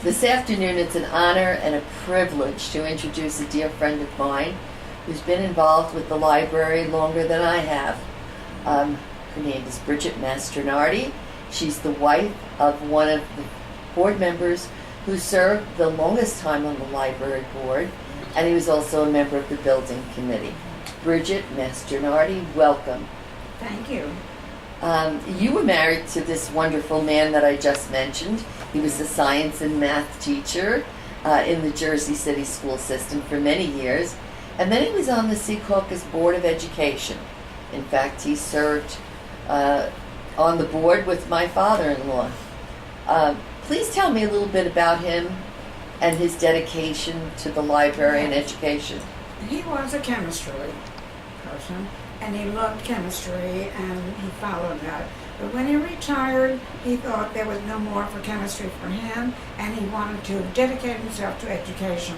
This afternoon it's an honor and a privilege to introduce a dear friend of mine who's been involved with the library longer than I have. Her name is Bridget Mastronardi. She's the wife of one of the board members who served the longest time on the library board, and he was also a member of the building committee. Bridget Mastronardi, welcome. Thank you. You were married to this wonderful man that I just mentioned. He was a science and math teacher in the Jersey City school system for many years, and then he was on the Secaucus Board of Education. In fact, he served on the board with my father-in-law. Please tell me a little bit about him and his dedication to the library and education. He was a chemistry person, and he loved chemistry, and he followed that. But when he retired, he thought there was no more for chemistry for him, and he wanted to dedicate himself to education.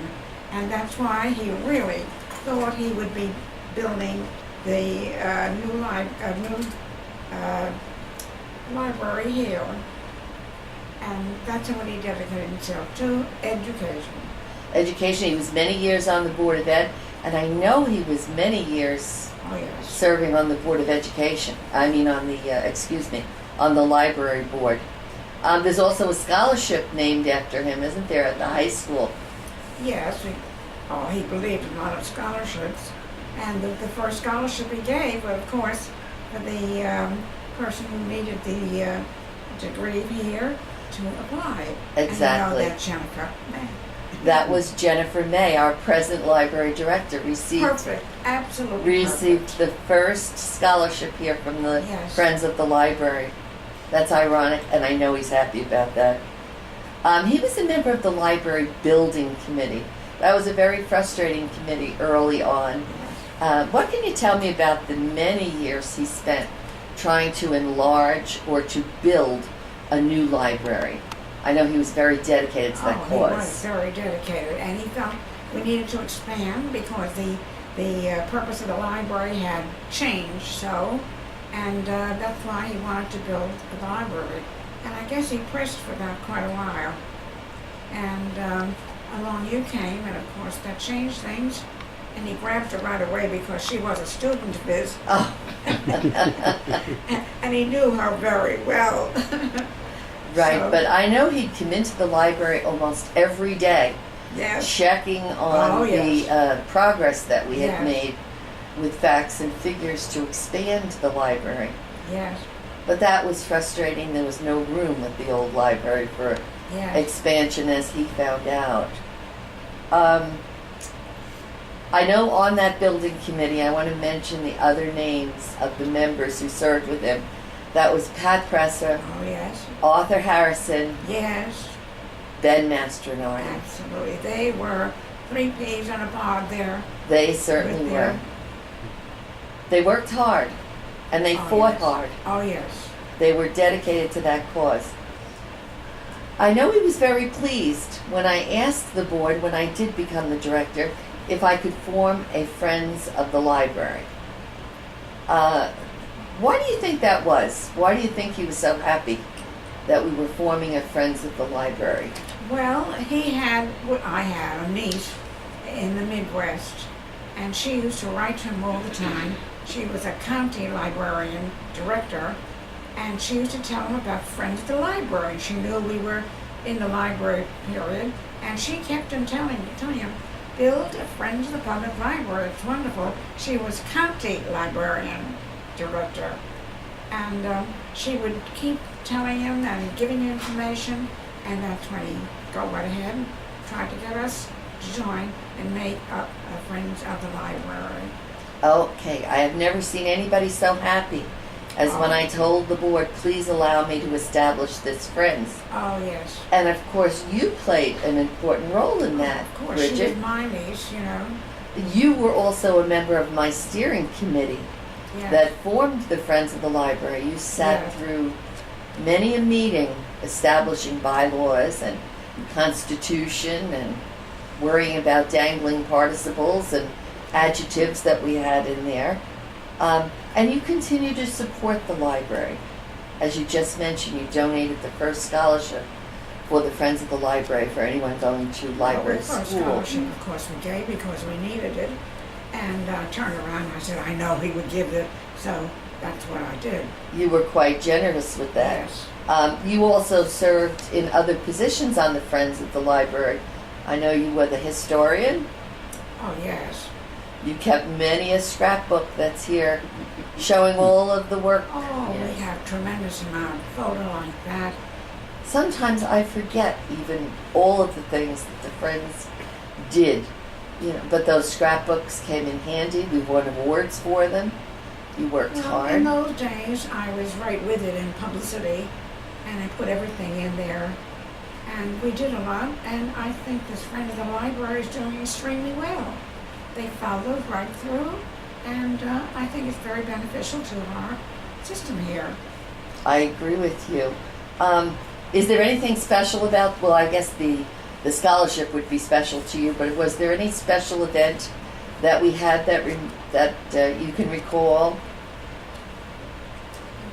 And that's why he really thought he would be building the new library here. And that's what he dedicated himself to, education. Education, he was many years on the Board of Ed, and I know he was many years serving on the Board of Education. I mean on the, on the library board. There's also a scholarship named after him, isn't there, at the high school? Yes, he believed in a lot of scholarships. And the first scholarship he gave, of course, for the person who needed the degree here to apply. Exactly. And that Jennifer May. That was Jennifer May, our present library director, received the first scholarship here from the Friends of the Library. That's ironic, and I know he's happy about that. He was a member of the library building committee. That was a very frustrating committee early on. What can you tell me about the many years he spent trying to enlarge or to build a new library? I know he was very dedicated to that cause. He was very dedicated, and he felt we needed to expand because the purpose of the library had changed and that's why he wanted to build the library. And I guess he pressed for that quite a while. And along you came, and of course that changed things. And he grabbed her right away because she was a student of his. Oh. and he knew her very well. Right, but I know he'd come into the library almost every day, checking on the progress that we had made with facts and figures to expand the library. Yes. But that was frustrating. There was no room at the old library for expansion, as he found out. I know on that building committee, I want to mention the other names of the members who served with him. That was Pat Presser, Arthur Harrison, Ben Mastronardi. Absolutely. They were 3 peas in a pod there. They certainly were. They worked hard, and they fought hard. Oh, yes. They were dedicated to that cause. I know he was very pleased when I asked the board, when I did become the director, if I could form a Friends of the Library. Why do you think that was? Why do you think he was so happy that we were forming a Friends of the Library? Well, I had a niece in the Midwest, and she used to write to him all the time. She was a county librarian director, and she used to tell him about Friends of the Library. She knew we were in the library period, and she kept on telling him, build a Friends of the Public Library. It's wonderful. She was county librarian director, and she would keep telling him and giving him information, and that's when he go right ahead and tried to get us to join and make up a Friends of the Library. Okay, I have never seen anybody so happy as when I told the board, please allow me to establish this Friends. Oh, yes. And of course, you played an important role in that, of course, Bridget. She was my niece, You were also a member of my steering committee that formed the Friends of the Library. You sat through many a meeting establishing bylaws and constitution and worrying about dangling participles and adjectives that we had in there. And you continue to support the library. As you just mentioned, you donated the first scholarship for the Friends of the Library for anyone going to library school. Scholarship, of course, we gave because we needed it. And turned around and I said, I know he would give it, so that's what I did. You were quite generous with that. Yes. You also served in other positions on the Friends of the Library. I know you were the historian. Oh, yes. You kept many a scrapbook that's here showing all of the work. Oh, yes. We have tremendous amount of photo like that. Sometimes I forget even all of the things that the Friends did. You know, but those scrapbooks came in handy. We won awards for them. You worked hard. In those days, I was right with it in publicity, and I put everything in there. And we did a lot, and I think this Friend of the Library is doing extremely well. They followed right through, and I think it's very beneficial to our system here. I agree with you. Is there anything special about, well, I guess the scholarship would be special to you, but was there any special event that we had that you can recall?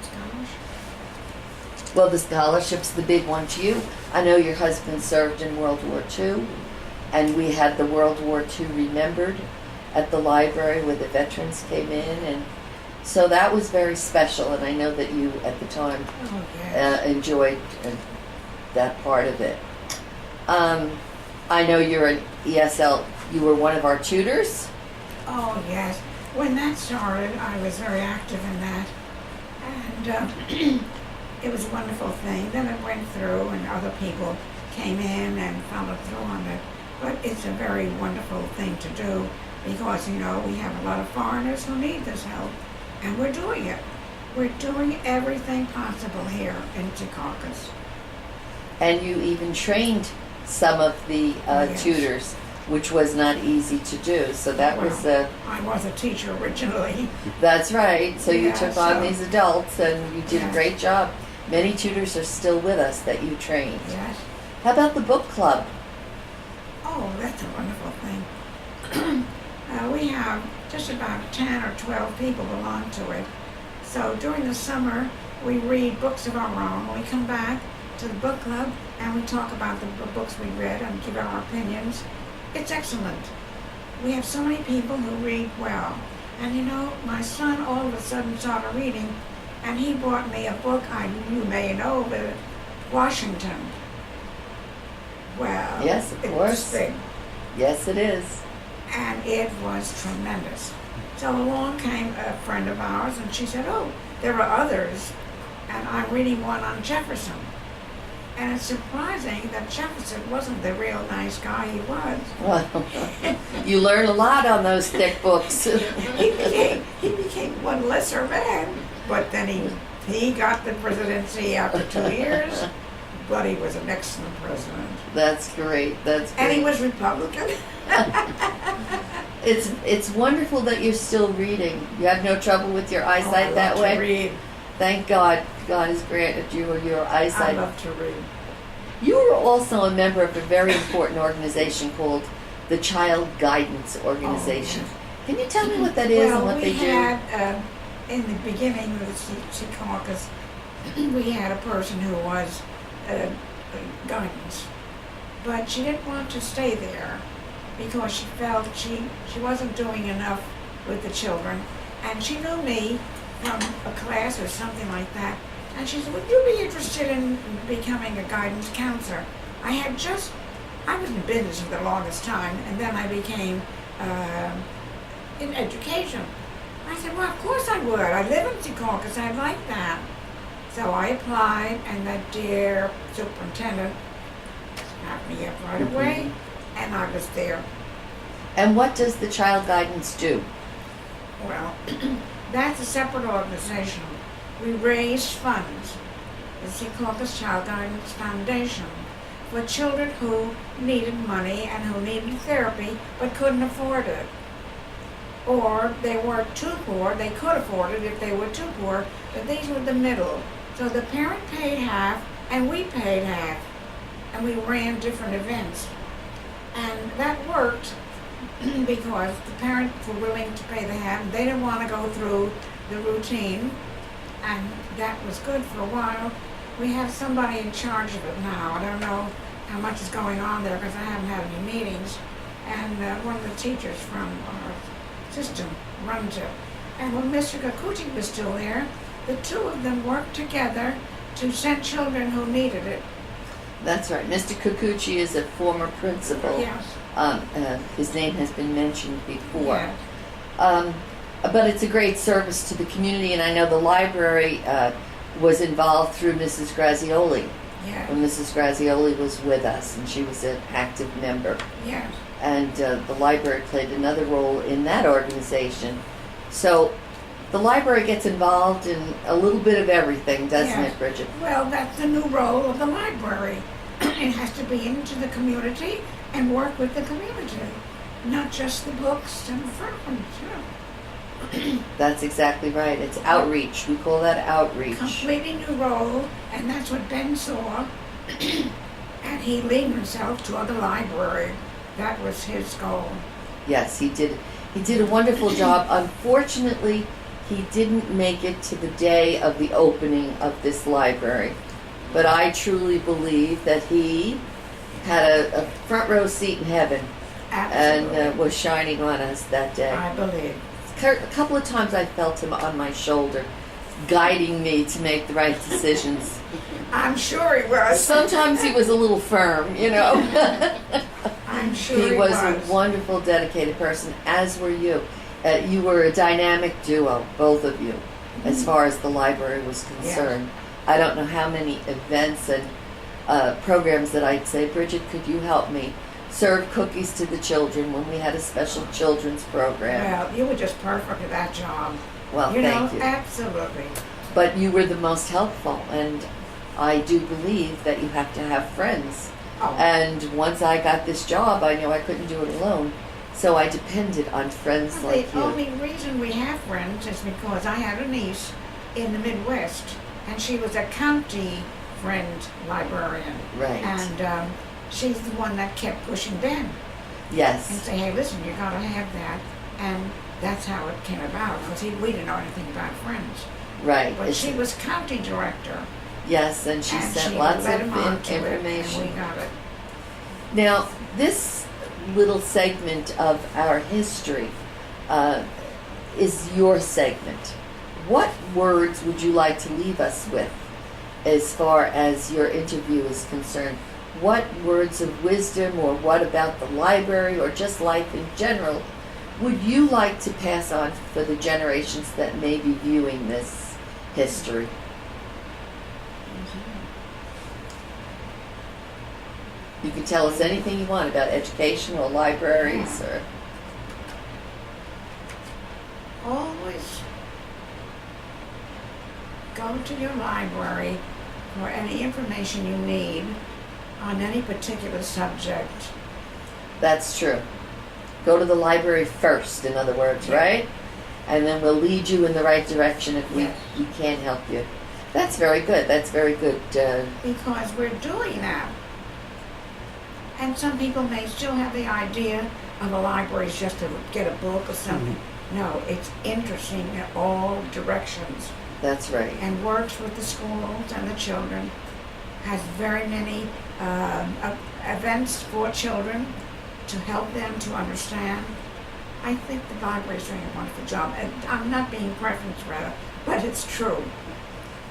Scholarship? Well, the scholarship's the big one to you. I know your husband served in World War II, and we had the World War II Remembered at the library where the veterans came in, and so that was very special, and I know that you, at the time, enjoyed that part of it. I know you're an ESL, you were one of our tutors? Oh, yes. When that started, I was very active in that, and it was a wonderful thing. Then it went through, and other people came in and followed through on it. But it's a very wonderful thing to do because, you know, we have a lot of foreigners who need this help, and we're doing it. We're doing everything possible here in Secaucus. And you even trained some of the Yes. tutors, which was not easy to do. So that was I was a teacher originally. That's right. So you Yeah, took on so- these adults, and you did a Yes. great job. Many tutors are still with us that you trained. Yes. How about the book club? Oh, that's a wonderful thing. We have just about 10 or 12 people belong to it. So during the summer, we read books of our own. We come back to the book club and we talk about the books we read and give our opinions. It's excellent. We have so many people who read well. And you know, my son all of a sudden started reading, and he bought me a book you may know, but Washington. Well, Yes, of course. It's big. Yes, it is. And it was tremendous. So along came a friend of ours, and she said, oh, there are others, and I'm reading one on Jefferson. And it's surprising that Jefferson wasn't the real nice guy he was. Well, you learn a lot on those thick books. He became one lesser man, but then he got the presidency after 2 years, but he was an excellent president. That's great. That's great. And he was Republican. It's wonderful that you're still reading. You have no trouble with your eyesight that way? I love to read. Thank God. God has granted you your eyesight. I love to read. You were also a member of a very important organization called the Child Guidance Organization. Oh, yes. Can you tell me what that is and what they do? Well, we had, in the beginning of the Secaucus, we had a person who was guidance. But she didn't want to stay there because she felt she wasn't doing enough with the children. And she knew me from a class or something like that. And she said, would you be interested in becoming a guidance counselor? I was in business for the longest time, and then I became in education. I said, well, of course I would. I live in Secaucus. I'd like that. So I applied, and that dear superintendent snapped me up right away, and I was there. And what does the Child Guidance do? Well, that's a separate organization. We raise funds, the Secaucus Child Guidance Foundation, for children who needed money and who needed therapy but couldn't afford it. Or they were too poor, they could afford it if they were too poor, but these were the middle. So the parent paid half and we paid half, and we ran different events. And that worked because the parents were willing to pay the half, and they didn't want to go through the routine, and that was good for a while. We have somebody in charge of it now. I don't know how much is going on there because I haven't had any meetings. And one of the teachers from our system runs it. And when Mr. Kikuchi was still there, the two of them worked together to send children who needed it. That's right. Mr. Kikuchi is a former principal. Yes. His name has been mentioned before. Yes. But it's a great service to the community, and I know the library was involved through Mrs. Grazioli. Yes. When Mrs. Grazioli was with us, and she was an active member. Yes. And the library played another role in that organization. So the library gets involved in a little bit of everything, doesn't Yes. it, Bridget? Well, that's the new role of the library. It has to be into the community and work with the community, not just the books and the furniture. That's exactly right. It's outreach. We call that outreach. Completely new role, and that's what Ben saw. And he linked himself to the library. That was his goal. Yes, he did. He did a wonderful job. Unfortunately, he didn't make it to the day of the opening of this library. But I truly believe that he had a front row seat in heaven. Absolutely. And was shining on us that day. I believe. A couple of times I felt him on my shoulder, guiding me to make the right decisions. I'm sure he was. Sometimes he was a little firm, you know. I'm sure he was a wonderful, dedicated person, as were you. You were a dynamic duo, both of you, as far as the library was concerned. Yes. I don't know how many events and programs that I'd say, Bridget, could you help me serve cookies to the children when we had a special children's program? Well, you were just perfect at that job. Well, thank you. Absolutely. But you were the most helpful, and I do believe that you have to have friends. Oh. And once I got this job, I knew I couldn't do it alone, so I depended on friends like you. The only reason we have friends is because I had a niece in the Midwest, and she was a county friend librarian. Right. And she's the one that kept pushing Ben. Yes. And say, hey, listen, you gotta have that. And that's how it came about, because we didn't know anything about friends. Right. But she was county director. Yes, and she sent lots of information. And we got it. Now, this little segment of our history is your segment. What words would you like to leave us with as far as your interview is concerned? What words of wisdom, or what about the library, or just life in general, would you like to pass on for the generations that may be viewing this history? You can tell us anything you want about education or libraries or... Always go to your library for any information you need on any particular subject. That's true. Go to the library first, in other words, right? And then we'll lead you in the right direction if we can't help you. That's very good. That's very good. Because we're doing that. And some people may still have the idea of a library is just to get a book or something. Mm-hmm. No, it's interesting in all directions. That's right. And works with the schools and the children. Has very many events for children to help them to understand. I think the library is doing a wonderful job. And I'm not being preference rather, but it's true.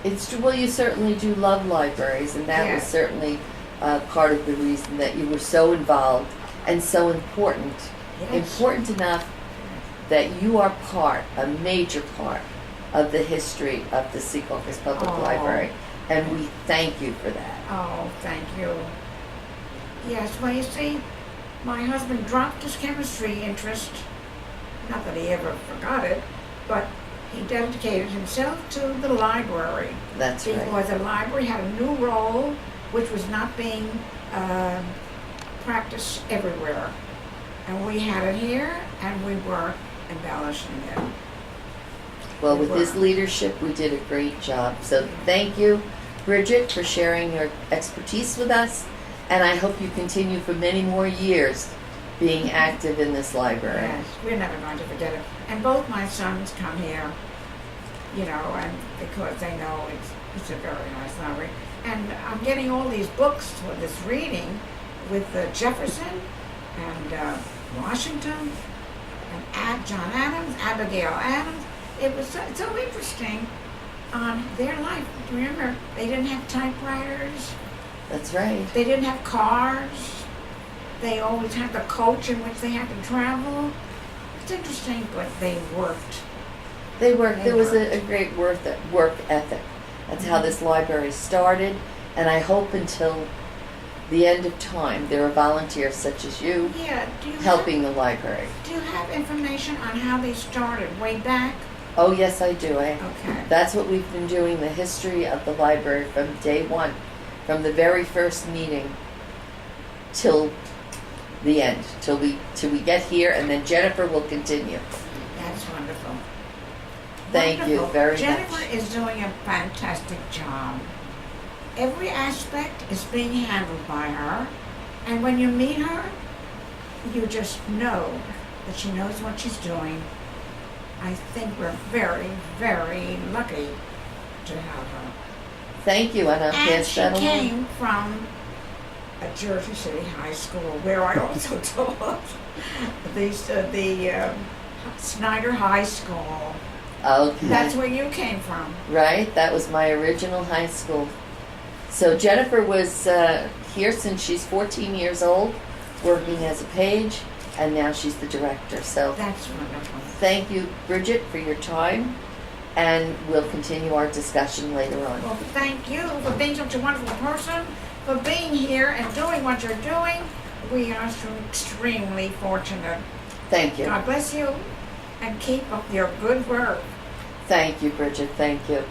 It's true. Well, you certainly do love libraries, and that was certainly part of the reason that you were so involved and so important. Yes. Important enough that you are a major part of the history of the Secaucus Public Library. And we thank you for that. Oh, thank you. Yes, well, you see, my husband dropped his chemistry interest. Not that he ever forgot it, but he dedicated himself to the library. That's right. Because the library had a new role which was not being practiced everywhere. And we had it here, and we were embellishing it. Well, with his leadership, we did a great job. So thank you, Bridget, for sharing your expertise with us. And I hope you continue for many more years being active in this library. Yes, we're never going to forget it. And both my sons come here, and because they know it's a very nice library. And I'm getting all these books for this reading with Jefferson and Washington and John Adams, Abigail Adams. It was so interesting on their life. Remember, they didn't have typewriters. That's right. They didn't have cars. They always had the coach in which they had to travel. It's interesting, but they worked. They worked. There was a great work ethic. That's how this library started, and I hope until the end of time there are volunteers such as you helping the library. Do you have information on how they started way back? Oh, yes, I do. Okay. That's what we've been doing, the history of the library from day one, from the very first meeting till the end, till we get here, and then Jennifer will continue. That's wonderful. Thank you very much. Jennifer is doing a fantastic job. Every aspect is being handled by her, and when you meet her, you just know that she knows what she's doing. I think we're very, very lucky to have her. Thank you, and I'll pass that along. And she came from a Jersey City high school where I also taught the Snyder High School. Okay. That's where you came from. Right, that was my original high school. So Jennifer was here since she's 14 years old, working as a page, and now she's the director. So that's wonderful. Thank you, Bridget, for your time, and we'll continue our discussion later on. Well, thank you for being such a wonderful person, for being here and doing what you're doing. We are so extremely fortunate. Thank you. God bless you, and keep up your good work. Thank you, Bridget. Thank you.